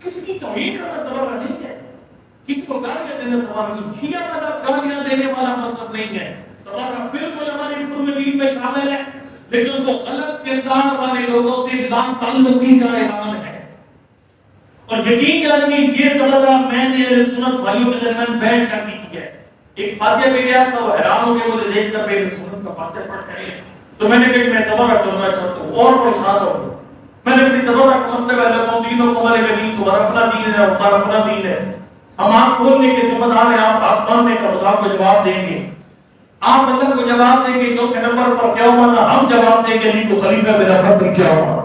کسی کی توہین کرنا تبرہ نہیں ہے، کسی کو گالیاں دینا تبرہ نہیں۔ شیعہ مذہب گالیاں دینے والا مذہب نہیں ہے، تبرہ بالکل ہماری فرم دین میں شامل ہے، لیکن وہ غلط کردار والے لوگوں سے لا تعلقی کا اعلان ہے۔ اور یقین جانیے یہ تبرہ میں نے اہل سنت بھائیوں کے درمیان بیٹھ کر کی ہے۔ ایک فاتحہ پہ گیا تھا، وہ حیران ہو گئے مجھے دیکھ کر اہل سنت کا فاتحہ پڑھ رہے ہیں، تو میں نے کہا کہ میں تبرہ کرنا چاہتا ہوں اور پریشان ہوں۔ میں نے کہا تبرہ کا مطلب ہے لکم دینکم ولی دین، تمہارا اپنا دین ہے اور ہمارا اپنا دین ہے۔ ہم آپ کھولنے کے ذمہ دار ہیں، آپ ماننے کا خدا کو جواب دیں گے، آپ اللہ کو جواب دیں گے چوتھے نمبر پر کیا ہوا نا، ہم جواب دیں گے نہیں تو خلیفہ بلا فصل کیا ہوا۔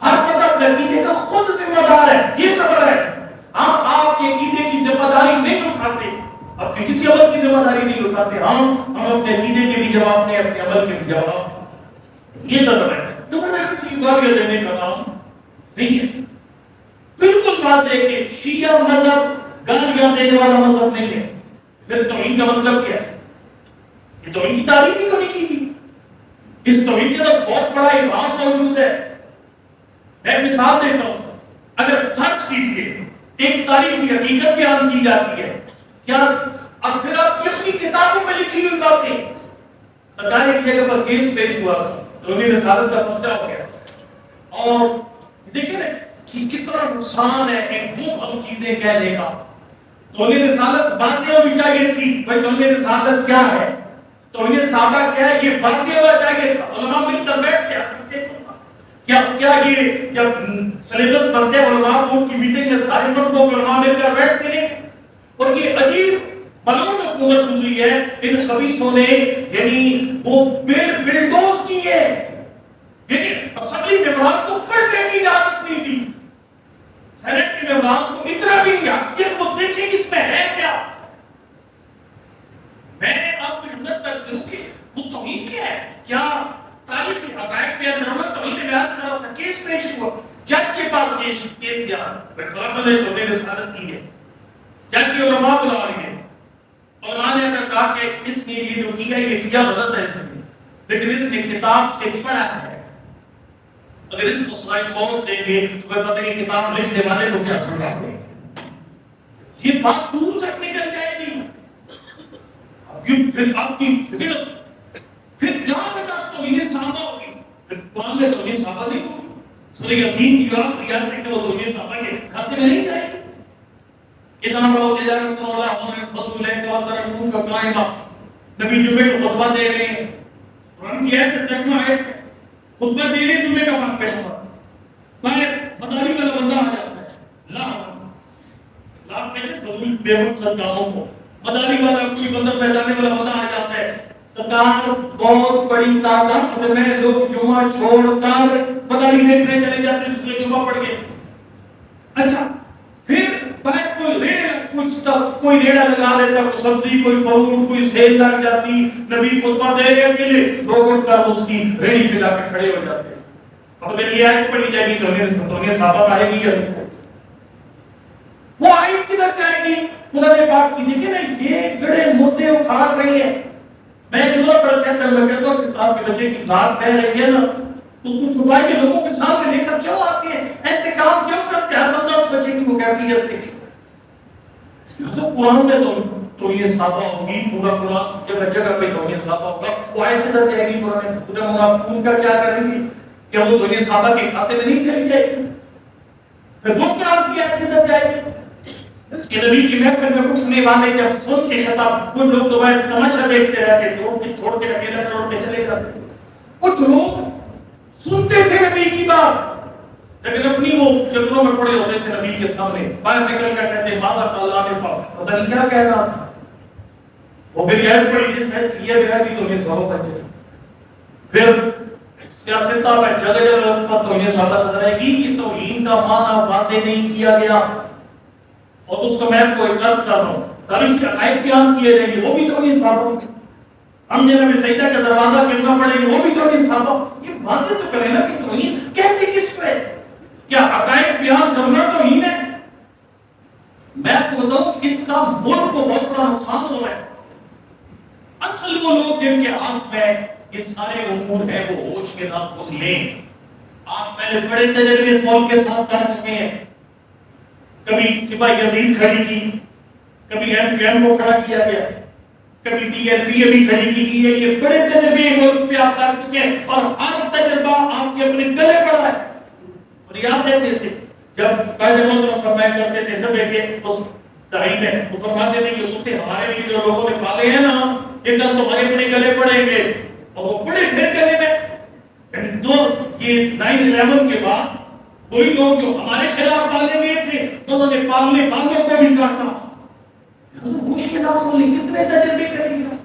ہر مذہب عقیدے کا خود ذمہ دار ہے، یہ خبر ہے۔ ہم آپ کے عقیدے کی ذمہ داری نہیں اٹھاتے، اپنے کسی عمل کی ذمہ داری نہیں اٹھاتے، ہم اپنے عقیدے کے بھی جواب دیں، اپنے عمل کے بھی جواب۔ یہ تو ہے تو میں کسی کو گالیاں دینے کا نام نہیں ہے۔ بالکل بات ہے کہ شیعہ مذہب گالیاں دینے والا مذہب نہیں ہے۔ پھر توہین کا مطلب کیا ہے؟ یہ توہین کی تعریف ہی نہیں کی گئی۔ اس توہین کے اندر بہت بڑا ابہام موجود ہے۔ میں مثال دیتا ہوں، اگر فرض کیجیے ایک تاریخی حقیقت بیان کی جاتی ہے، کیا اب پھر آپ اپنی کتابوں میں لکھی ہوئی باتیں، سرکار ایک جگہ پر کیس پیش ہوا تو انہیں رسالت کا پرچہ ہو گیا، اور دیکھیں نا کہ کتنا نقصان ہے ایک مبہم چیزیں کہنے کا۔ تو انہیں رسالت واضح ہونی چاہیے تھی، بھائی تو انہیں رسالت کیا ہے، تو انہیں صحابہ کیا ہے یہ واضح ہونا چاہیے تھا۔ علماء مل کر بیٹھ کے کیا یہ جب سلیبس بنتے ہیں علماء بورڈ کی میٹنگ میں سارے مذہبوں کے علماء مل کر بیٹھتے ہیں، اور یہ عجیب ملعون حکومت گزری ہے ان خبیثوں نے، یعنی وہ بلڈوز کی ہے، یعنی اسمبلی ممبران کو پڑھنے کی اجازت نہیں دی، سینٹ کے ممبران کو اتنا بھی نہیں، کہ وہ دیکھیں اس میں ہے کیا۔ میں آپ کو ہمت کرتا ہوں کہ وہ توہین کیا ہے، کیا تاریخی حقائق پہ اندر توہین بیان کر رہا تھا، کیس پیش ہوا، جج کے پاس کیس گیا، فیصلہ نے تو نے رسالت کی ہے، جج کی علماء بلا رہی ہے، علماء نے اگر کہا کہ اس نے یہ جو کیا یہ کیا غلط ہے، اس نے لیکن اس نے کتاب سے پڑھا ہے، اگر اس کو سزائے موت دیں گے تو پھر پتہ نہیں کتاب لکھنے والے کو کیا سزا دیں گے۔ یہ بات دور تک نکل جائے گی، پھر آپ کی پھر جہاں تک آپ تو انہیں صحابہ ہوگی، پھر قرآن میں تو انہیں صحابہ نہیں ہوگی، سورہ یاسین کی بات ریاض تک وہ تو انہیں صحابہ کے کھاتے میں نہیں جائے گی۔ اتنا رہو تجارت کرو اللہ ہمارے فضل ہے تو ترکون کا قائمہ، نبی جمعے کو خطبہ دے رہے ہیں، قرآن کی آیت ترجمہ ہے، خطبہ دے رہے جمعے کا وقت پیش ہوا، مداری والا بندہ آ جاتا ہے، لا کہتے فضل بے مقصد کاموں کو، مداری والا کوئی بندہ پہچانے والا بندہ آ جاتا ہے۔ سرکار بہت بڑی تعداد میں لوگ جمعہ چھوڑ کر مداری دیکھنے چلے جاتے ہیں، اس میں جمعہ پڑھ گئے۔ اچھا پھر بعد کوئی ریڑا لگا دیتا، کوئی سبزی، کوئی فروٹ، کوئی سیل لگ جاتی، نبی خطبہ دے رہے کے لیے لوگ اٹھ کر اس کی ریڑی پہ جا کے کھڑے ہو جاتے ہیں۔ اب میں یہ آیت پڑھی جائے گی تو انہیں صحابہ آئے گی یا وہ آیت کدھر جائے گی؟ قرآن پاک کی دیکھیں نا یہ گڑے مردے اکھاڑ رہی ہے۔ میں جو پڑھتے ہیں میں کہتا ہوں کہ آپ کے بچے کی ذات بہ رہی ہے نا، اس کو چھپا کے لوگوں کے سامنے لے کر کیوں آتی ہے، ایسے کام کیوں کرتے ہیں؟ ہر بندہ اس بچے کی وہ کیفیت دیکھے۔ قرآن میں تو یہ صحابہ ہوگی، پورا قرآن جگہ جگہ پہ تو یہ صحابہ ہوگا، وہ آیت کدھر جائے گی؟ قرآن خدا منافقون کا کیا کریں گے؟ کیا وہ تو یہ صحابہ کے کھاتے میں نہیں چلی جائے گی؟ پھر وہ قرآن کی آیت کدھر جائے گی کہ نبی کی محفل میں اٹھنے والے جب سن کے خطاب، کچھ لوگ تو میں تماشا دیکھتے رہتے تھے، چھوڑ کے اکیلا چھوڑ کے چلے جاتے، کچھ لوگ سنتے تھے نبی کی بات لیکن اپنی وہ چکروں میں پڑے ہوتے تھے نبی کے سامنے، باہر نکل کر کہتے ماذا اللہ نے پتہ نہیں کیا کہہ رہا تھا، وہ پھر یہ پڑی جس ہے کیا گیا بھی تو یہ سوال تھا۔ پھر سیاستہ میں جگہ جگہ پر تو یہ ساتھ نظر آئے گی کہ توہین کا معنی واضح نہیں کیا گیا، اور اس کو میں کو ایک لفظ کر رہا ہوں، تاریخ کے عقائد بیان کیے جائیں گے وہ بھی تو نہیں صحابہ، ہم جناب سجدہ کا دروازہ کھلنا پڑے گا وہ بھی تو نہیں صحابہ۔ یہ واضح تو کرے نا کہ توہین کہتے کس پہ؟ کیا عقائد بیان کرنا توہین ہے؟ میں آپ کو بتاؤں اس کا ملک کو بہت بڑا نقصان ہو رہا ہے۔ اصل وہ لوگ جن کے ہاتھ میں یہ سارے امور ہیں وہ ہوش کے نام خود لیں۔ آپ میں نے بڑے تجربے اس ملک کے ساتھ کر چکے ہیں، کبھی سپاہی یزید کھڑی کی، کبھی ایم کو کھڑا کیا گیا، کبھی TLP بھی کھڑی کی ہے. یہ بڑے تجربے ملک پہ آپ کر چکے ہیں اور ہر تجربہ آپ کے اپنے گلے پڑا ہے. اور یاد ہے جیسے جب قائد محترم فرمایا کرتے تھے 90 کے اس دہائی میں، وہ فرماتے تھے کہ اسے ہمارے لیے جو لوگوں نے پالے ہیں نا، یہ کل تمہارے اپنے گلے پڑیں گے. اور وہ بڑے پھر گلے میں یہ 9/11 کے بعد وہی لوگ جو ہمارے خلاف پالے ہوئے تھے انہوں نے پالنے والوں کو بھی کاٹا. مشکلات ہوئی، کتنے تجربے کریں گے.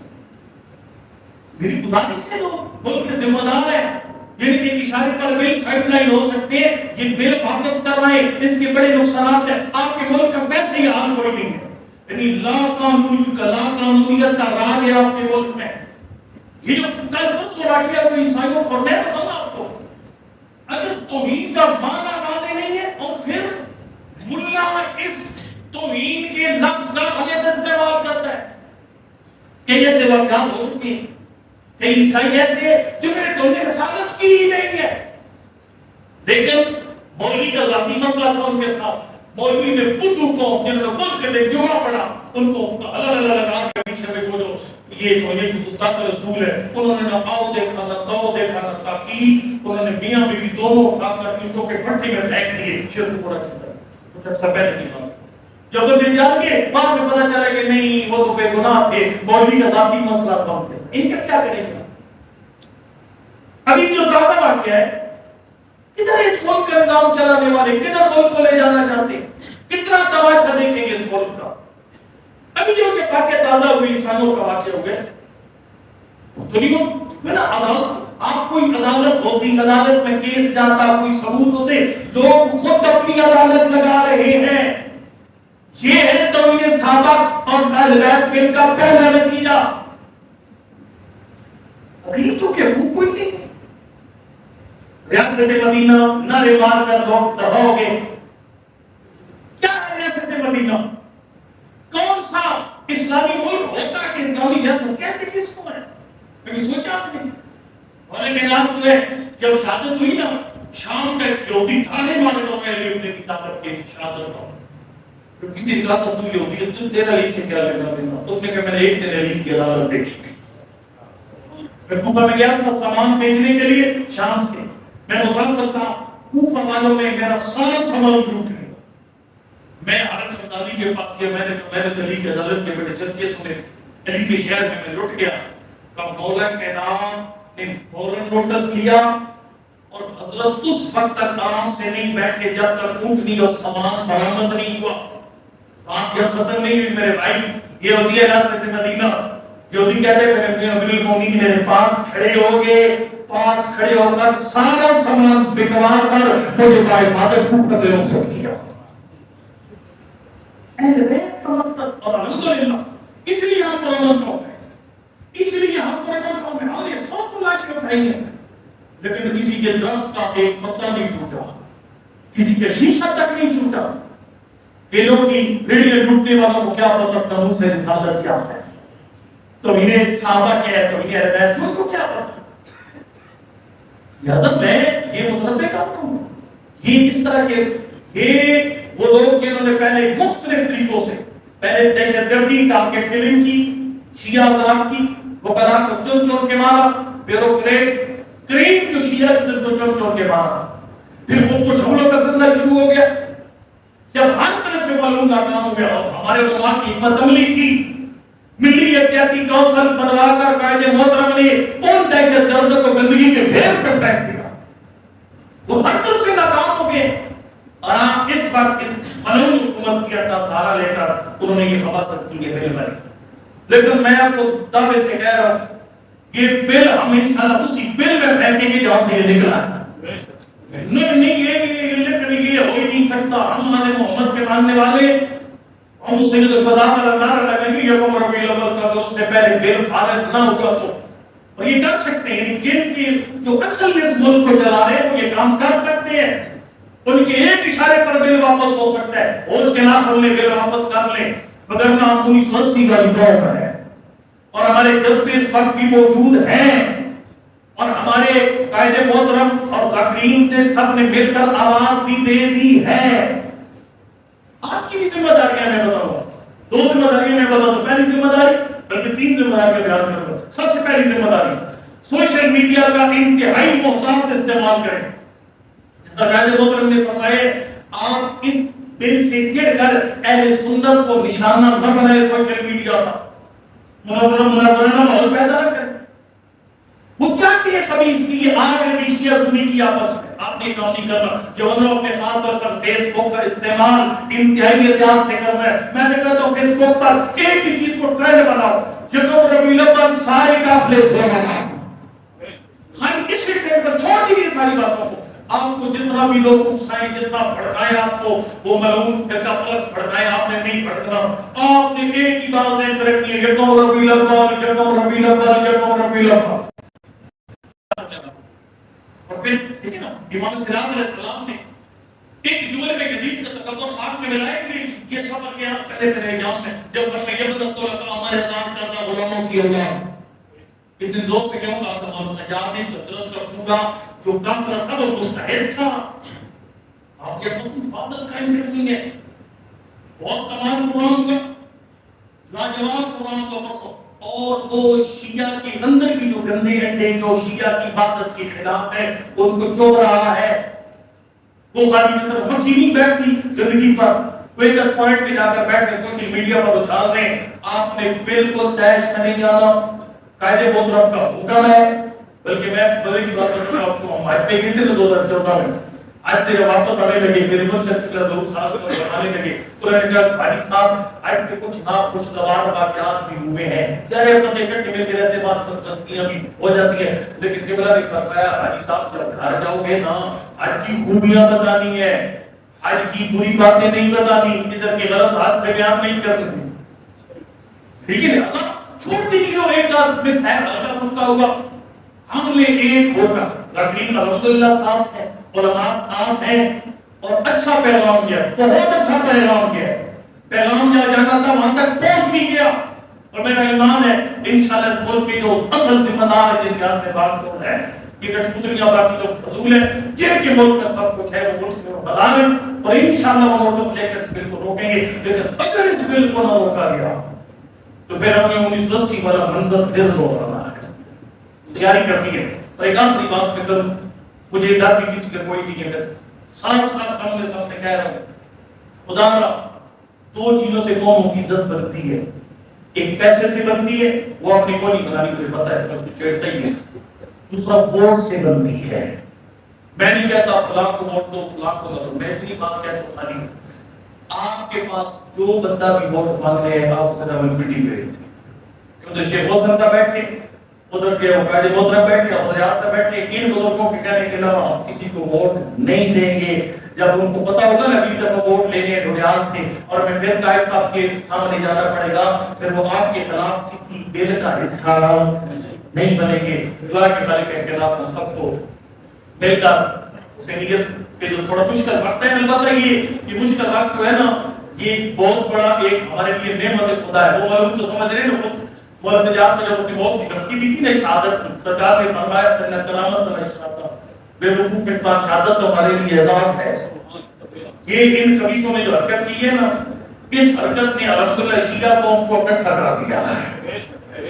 میری گزارش ہے لوگ ملک کے ذمہ دار ہیں، جن کے اشارے پر بل سائڈ لائن ہو سکتے ہیں، یہ بل واپس کرائیں، اس کے بڑے نقصانات ہیں. آپ کے ملک کا ویسے ہی حال کوئی نہیں ہے. یعنی لا قانونیت کا راج ہے آپ کے ملک میں. یہ جو کل کچھ واقعہ کوئی عیسائیوں کو میں بتاؤں آپ کو، اگر توہین کا معنی واضح نہیں ہے اور پھر ملا اس توہین کے لفظ کا غلط استعمال کرتا ہے. کئی ایسے واقعات ہو چکے ہیں، کئی عیسائی ایسے جنہوں نے توہین رسالت کی ہی نہیں ہے، لیکن مولوی کا ذاتی مسئلہ تھا ان کے ساتھ. مولوی نے بدھو کو جنہوں نے بدھ کے لیے جمعہ پڑھا ان کو اللہ لگا کے پیچھے میں جو یہ توہین کی گستاخ رسول ہے، انہوں نے نہ آؤ دیکھا نہ دو دیکھا نہ تاکید، انہوں نے میاں بیوی دونوں اٹھا کر اینٹوں کے بھٹی میں پھینک دیے. شرک پورا کرتا ہے تو سب پہلے کی بات. جب وہ دن جان کے بعد میں پتہ چلا کہ نہیں وہ تو بے گناہ تھے، مولوی کا ذاتی مسئلہ تھا. ان کا کیا کریں گے؟ ابھی جو تازہ واقعہ ہے، کدھر اس ملک کا نظام چلانے والے کدھر ملک کو لے جانا چاہتے، کتنا تماشا دیکھیں گے اس ملک کا. ابھی جو کہ واقعہ تازہ ہوئی انسانوں کا واقعہ ہو گیا دنیا میں نا. عدالت آپ کوئی عدالت ہوتی، عدالت میں کیس جاتا، کوئی ثبوت ہوتے، لوگ خود اپنی عدالت لگا رہے ہیں. یہ ہے توہین سابق اور اہل بیت بل کا پہلا نتیجہ. ابھی تو کہ وہ کوئی نہیں. ریاست مدینہ نہ ریوار کر لوگ دباؤ گے. کیا ہے ریاست مدینہ؟ کون سا اسلامی ملک ہوتا کہ اسلامی ریاست کہتے کس کو ہے؟ کبھی سوچا آپ نے؟ اور ایک اعلان ہوئے جب شہادت ہوئی نا، شام میں یہودی تھانے والے لوگ میں علی ابن طالب کی شہادت ہو. تو کسی نے کہا تو یہودی ہے، تو تیرا علی سے کیا لینا دینا؟ اس نے کہا میں نے ایک دن علی کی عدالت دیکھی. میں کوفہ میں گیا تھا سامان بھیجنے کے لیے شام سے. میں مسافر تھا، کوفہ والوں نے میرا سارا سامان لوٹ لیا. میں حارث بغدادی کے پاس گیا، میں نے علی کی عدالت کے بیٹے چرچے سنے. علی کے شہر میں لٹ گیا. کب مولا کے نام نے فوراً نوٹس لیا اور حضرت اس وقت تک آرام سے نہیں بیٹھے جب تک اونٹنی اور سامان برآمد نہیں ہوا. بات جب ختم نہیں ہوئی میرے بھائی، یہ ہوتی ہے ریاست مدینہ. یہودی کہتے ہیں امیر المومنین میرے پاس کھڑے ہو گئے، پاس کھڑے ہو کر سارا سامان بکوا کر مجھے باعزت خوب سے رخصت کیا. اہل بیت کا مطلب اور الحمدللہ اس لیے ہم کو امن قوم ہے، اس لیے ہم کو امن قوم ہے. اور یہ 100 لاشیں اٹھائی ہیں لیکن کسی کے درخت کا ایک پتا نہیں ٹوٹا، کسی کے شیشہ تک نہیں ٹوٹا. کیلوں کی ریڑھیاں ٹوٹنے والوں کو کیا پتا تنور سے رسالت کیا ہے، تو انہیں صحابہ کیا ہے، تو انہیں اہل بیت کو کیا پتا. لہذا میں یہ مطلب کرتا ہوں یہ اس طرح کے یہ وہ لوگ جنہوں نے پہلے مختلف طریقوں سے پہلے دہشت گردی کا کے فلم کی، شیعہ حضرات کی، وہ کلام کو چن چن کے مارا، بیوروکریٹس کریم جو شیعہ کو چن چن کے مارا. پھر وہ کچھ حملوں کا سلسلہ شروع ہو گیا. جب ہر طرف سے معلوم ناکام ہو گیا اور ہمارے علماء کی حکمت عملی کی، ملی احتیاطی کونسل بنوا کر قائد محترم نے ان دہشت گردوں کو گندگی کے ڈھیر پر پھینک دیا. وہ ہر طرف سے ناکام ہو گئے اور آپ اس وقت اس ملعون حکومت کی اپنا سہارا لے کر انہوں نے یہ حفاظت کی ہے بل بنی. لیکن میں آپ کو دعوے سے کہہ رہا ہوں یہ بل ہم انشاءاللہ اسی بل میں پھینکیں گے جہاں سے یہ نکلا ہے. نہیں یہ ہو ہی نہیں سکتا. ہم ہمارے محمد کے ماننے والے ہم اس سے تو صدا کا نعرہ لگائیں گے یکم ربیع الاول کا، تو اس سے پہلے بل فارغ نہ ہوگا تو. اور یہ کر سکتے ہیں جن کی جو اصل اس ملک کو چلا رہے ہیں وہ یہ کام کر سکتے ہیں. ان کے ایک اشارے پر بل واپس ہو سکتا ہے، اور اس کے خلاف ہم نے بل واپس کر لیں. مگر نہ ہم 1980 والی دور میں ہے اور ہمارے جذبے اس وقت بھی موجود ہیں اور ہمارے قائد محترم اور ذاکرین نے سب نے مل کر آواز بھی دے دی ہے. آپ کی بھی ذمہ داریاں میں بتاؤں گا. 2 ذمہ داریاں میں بتاؤں. پہلی ذمہ داری بلکہ 3 ذمہ داریاں بیان کروں گا. سب سے پہلی ذمہ داری سوشل میڈیا کا انتہائی محتاط استعمال کریں. جس طرح قائد محترم نے فرمایا آپ اس دل سے چڑھ کر اہل سنت کو نشانہ نہ بنائے سوشل میڈیا کا. مناظرہ ماحول پیدا نہ کریں. وہ چاہتے ہیں کبھی اس لیے آگ لگی شیعہ سنی کی آپس میں. آپ نے کام نہیں کرنا. جوانوں اپنے خاص طور پر فیس بک کا استعمال انتہائی احتیاط سے کرنا ہے. میں نے کہتا ہوں فیس بک پر ایک بھی چیز کو ٹرینڈ بناؤ. یکم ربیع الاول سارے قافلے سے بناؤ. ہم اسی ٹرینڈ پر چھوڑ دیجیے ساری باتوں کو. آپ کو جتنا بھی لوگ اکسائیں جتنا بھڑکائیں آپ کو وہ ملعون فرقہ پرست بھڑکائیں آپ نے نہیں بھڑکنا. آپ نے ایک ہی بات ذہن میں رکھنی ہے یکم ربیع الاول یکم ربیع الاول یکم ربیع الاول. اور پھر دیکھیں نا امام صراط علیہ السلام نے ایک جملے میں یزید کا تکبر خاک میں ملائے کہ یہ سفر کیا پہلے تیرے جان میں جب فرمایا یہ بدت تو اللہ ہمارے آزاد کرتا غلاموں کی اولاد. اتنے ذوق سے کہوں گا تمام سجادے حضرت کا پورا جو کافر تھا وہ مستحق تھا. آپ کے پاس عبادت قائم کرنی ہے. بہت کمال قرآن کا لاجواب قرآن کا پڑھو. اور وہ شیعہ کے اندر بھی جو گندے انڈے جو شیعہ کی عبادت کے خلاف ہے ان کو چو رہا ہے. وہ خالی جس طرح مکھی نہیں بیٹھتی زندگی پر کوئی پوائنٹ پہ جا کر بیٹھ کے سوشل میڈیا پر اچھال رہے ہیں. آپ نے بالکل تیش میں نہیں جانا. قائد محترم کا حکم ہے. بلکہ میں بڑے کی بات کرتا ہوں آپ کو ہم آج پہ گئے تھے 2014 میں. آج سے جب واپس آنے لگے میرے مسجد کے ضرور صاحب کو بتانے لگے انہوں نے کہا بھائی صاحب آج پہ کچھ ناخوشگوار واقعات بھی ہوئے ہیں. چاہے اپنے اکٹھے ملتے رہتے بات تسلیاں بھی ہو جاتی ہیں لیکن قبلہ نے فرمایا حاجی صاحب جب گھر جاؤ گے نا حج کی خوبیاں بتانی ہے. حج کی بری باتیں نہیں بتانی. ادھر کے غلط ہاتھ سے بیان نہیں کرنے. ٹھیک ہے نا چھوڑ دیجیے. ایک آدھ مس ہے اگر ان کا ہوگا ہم نے ایک ہوگا تقریر الحمدللہ صاحب ہے علماء صاحب ہیں اور اچھا پیغام کیا. بہت اچھا پیغام کیا. پیغام جہاں جانا تھا وہاں تک پہنچ بھی گیا. اور میرا ایمان ہے انشاءاللہ اس ملک کے جو اصل ذمہ دار ہے جن کے ہاتھ میں بات ہو ہے یہ کٹپوتریاں باقی جو فضول ہے جن کے ملک میں سب کچھ ہے وہ ملک سے بتا دیں اور انشاءاللہ وہ موقف لے کر اس بل کو روکیں گے. لیکن اگر اس بل کو نہ روکا گیا تو پھر ہمیں 1980 والا منظر پھر دوہرانا ہے. تیاری کرتی ہے. اور ایک آخری بات میں کروں مجھے ڈر بھی کسی کا کوئی نہیں ہے. صاف سامنے کہہ رہا ہوں خدا را 2 چیزوں سے قوموں کی عزت بنتی ہے. ایک پیسے سے بنتی ہے وہ اپنی کوئی بنانی تجھے پتا ہے اس کو چھیڑتا ہی ہے. دوسرا ووٹ سے بنتی ہے. میں نہیں کہتا فلاں کو ووٹ دو فلاں کو نہ دو. میں اتنی بات کہتا ہوں خالی آپ کے پاس جو بندہ بھی ووٹ مانگ رہے ہیں آپ سے ڈبل میٹنگ کریں. کیونکہ شیخ حسن کا بیٹھے ادھر کے قائد محترم بیٹھے اور ریاض سے بیٹھے ان بزرگوں کے کہنے کے علاوہ ہم کسی کو ووٹ نہیں دیں گے. جب ان کو پتا ہوگا نا لیڈر کو ووٹ لینے ہیں ریاض سے اور میں پھر قائد صاحب کے سامنے جانا پڑے گا پھر وہ آپ کے خلاف کسی بل کا حصہ نہیں بنے گے. دعا کے خالق کے خلاف ہم سب کو مل کر حسینیت کے جو تھوڑا مشکل وقت ہے البتہ یہ مشکل وقت جو ہے نا یہ بہت بڑا ایک ہمارے لیے نعمت خدا ہے. وہ معلوم تو سمجھ رہے ہیں نا مولا سجاد میں جب اس کی موت کی دھمکی دی تھی نا شہادت کی سرکار نے فرمایا سنہ کرامت میں شہادت بے وقوف کے ساتھ شہادت تو ہمارے لیے اعزاز ہے. یہ ان خبیثوں نے جو حرکت کی ہے نا اس حرکت نے الحمدللہ شیعہ قوم کو اکٹھا کرا دیا ہے.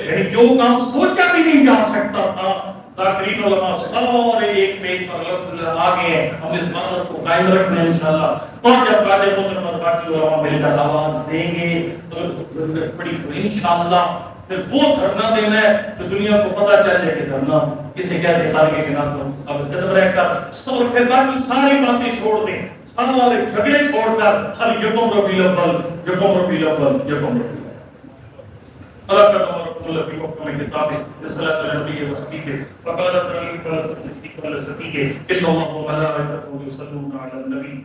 یعنی جو کام سوچا بھی نہیں جا سکتا تھا ذاکرین علماء سارے ایک پیج پر الحمدللہ آگے ہیں. ہم اس بات کو قائم رکھنا ہے انشاءاللہ. اور جب قائد محترم باقی علماء مل کر آواز دیں گے تو ضرورت پڑی تو انشاءاللہ پھر وہ دھرنا دینا ہے تو دنیا کو پتہ چل جائے کہ دھرنا کسے کہتے ہیں. خالق کے نام کو ثابت قدم رہ کر اور پھر باقی ساری باتیں چھوڑ دیں سارے جھگڑے چھوڑ کر خالی یکم ربیع الاول یکم ربیع الاول یکم ربیع اللہ کا نام رسول اللہ کی حکم کتاب ہے صلاۃ النبی و صحبہ فقال تعالی فلا تصدق ولا صدیق ان اللہ و ملائکته یصلون علی النبی